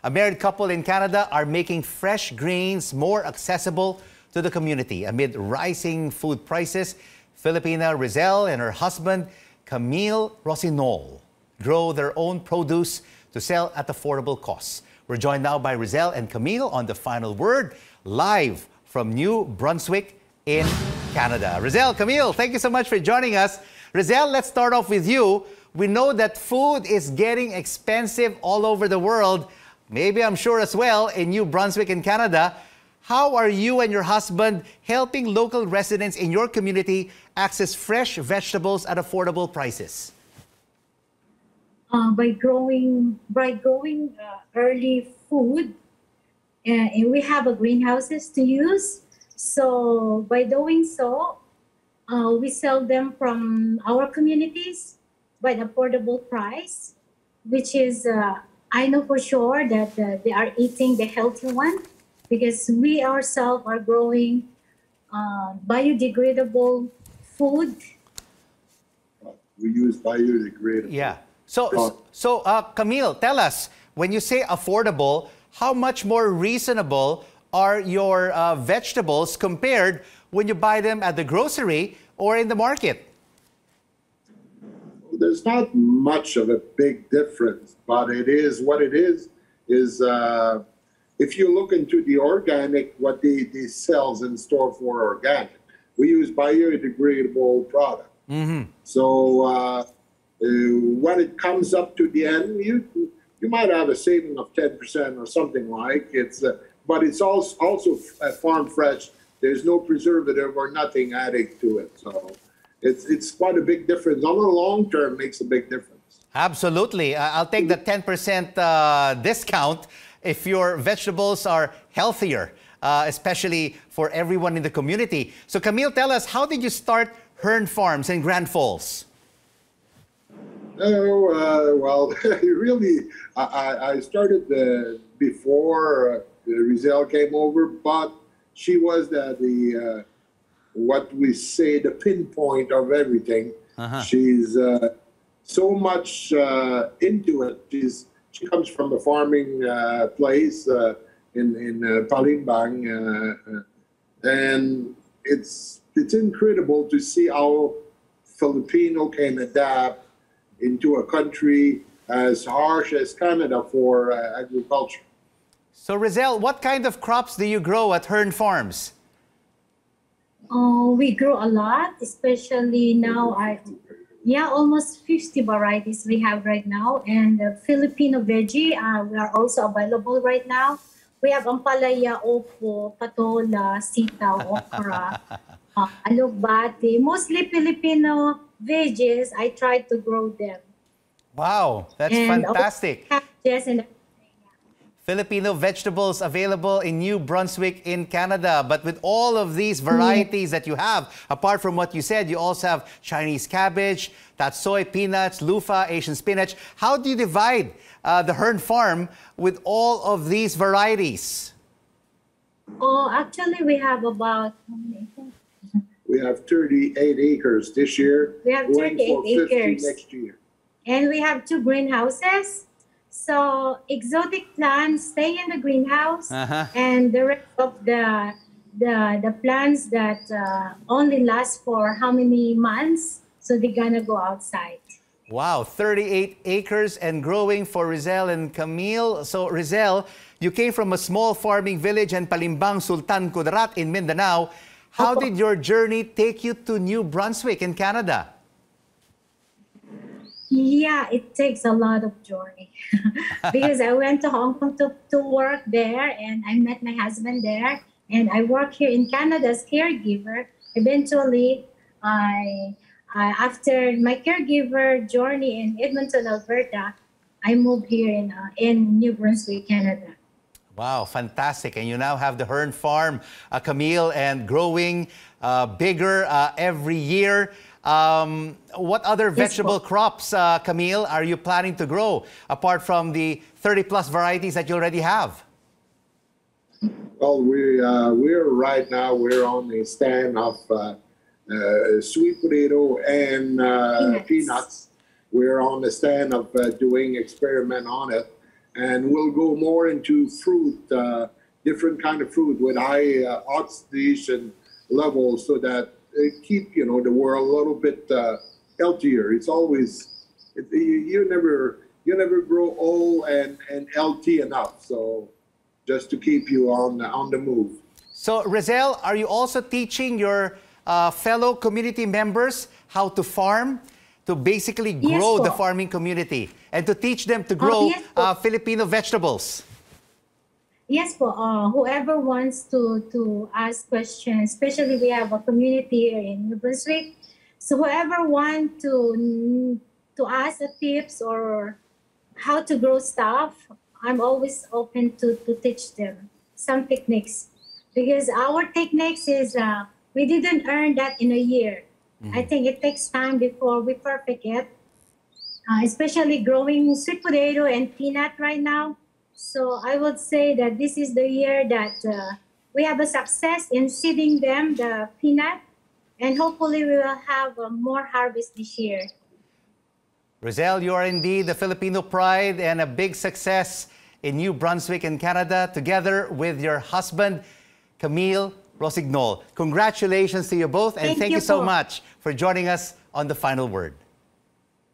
A married couple in Canada are making fresh grains more accessible to the community amid rising food prices. Filipina Rezel and her husband, Camille Rosignol, grow their own produce to sell at affordable costs. We're joined now by Rezel and Camille on The Final Word, live from New Brunswick in Canada. Rezel, Camille, thank you so much for joining us. Rezel, let's start off with you. We know that food is getting expensive all over the world, maybe I'm sure as well in New Brunswick in Canada. How are you and your husband helping local residents in your community access fresh vegetables at affordable prices? By growing early food, and we have a greenhouses to use. So by doing so, we sell them from our communities by an affordable price, which is I know for sure that they are eating the healthy one, because we ourselves are growing biodegradable food. We use biodegradable. Yeah. So Camille, tell us, when you say affordable, how much more reasonable are your vegetables compared when you buy them at the grocery or in the market? There's not much of a big difference, but it is what it is if you look into the organic, what they sell in store for organic, we use biodegradable product. Mm-hmm. So when it comes up to the end, you might have a saving of 10% or something like it's, but it's also farm fresh. There's no preservative or nothing added to it. So it's quite a big difference. On the long term, makes a big difference. Absolutely. I'll take the 10% discount if your vegetables are healthier, especially for everyone in the community. So Camille, tell us, how did you start Hearn Farms in Grand Falls? Well, really, I started before Rezel came over, but she was the what we say, the pinpoint of everything. She's so much into it. She comes from a farming place in Palimbang, and it's incredible to see how Filipino can adapt into a country as harsh as Canada for agriculture. So Rezel, what kind of crops do you grow at Hearn Farms? We grow a lot, especially now. Almost 50 varieties we have right now, and Filipino veggie we are also available right now. We have ampalaya, opo, patola, sitaw, okra, alugbati, mostly Filipino veggies. I try to grow them. Wow, that's fantastic. Yes, and Filipino vegetables available in New Brunswick in Canada. But with all of these varieties that you have, apart from what you said, you also have Chinese cabbage, tatsoi, peanuts, loofah, Asian spinach. How do you divide the Hearn Farm with all of these varieties? Oh, actually, we have about, how many acres? We have 38 acres this year. We have 38 acres next year. And we have 2 greenhouses. So exotic plants stay in the greenhouse, and the rest of the plants that only last for how many months, so they're gonna go outside. Wow, 38 acres and growing for Rezel and Camille. So Rezel, you came from a small farming village in Palimbang, Sultan Kudarat in Mindanao. How did your journey take you to New Brunswick in Canada? Yeah, it takes a lot of joy because I went to Hong Kong to work there, and I met my husband there, and I work here in Canada as caregiver. Eventually, after my caregiver journey in Edmonton, Alberta, I moved here in New Brunswick, Canada. Wow, fantastic. And you now have the Hearn Farm, Camille, and growing bigger every year. What other vegetable crops, Camille, are you planning to grow apart from the 30+ varieties that you already have? Well, we're right now, we're on a stand of sweet potato and peanuts. We're on the stand of doing experiment on it. and we'll go more into fruit, different kind of fruit with high oxidation levels, so that it keep the world a little bit healthier. It's always you never grow old and healthy enough. So just to keep you on the move. So Rezel, are you also teaching your fellow community members how to farm, to basically grow the farming community, and to teach them to grow Filipino vegetables? Yes po. Whoever wants to ask questions, especially we have a community here in New Brunswick. So whoever want to ask the tips or how to grow stuff, I'm always open to teach them some techniques. Because our techniques is, we didn't earn that in a year. I think it takes time before we perfect it, especially growing sweet potato and peanut right now. So I would say that this is the year that we have a success in seeding them, the peanut, and hopefully we will have more harvest this year. Rezel, you are indeed the Filipino pride and a big success in New Brunswick in Canada, together with your husband, Camille Rosignol. Congratulations to you both, and thank you so much for joining us on The Final Word.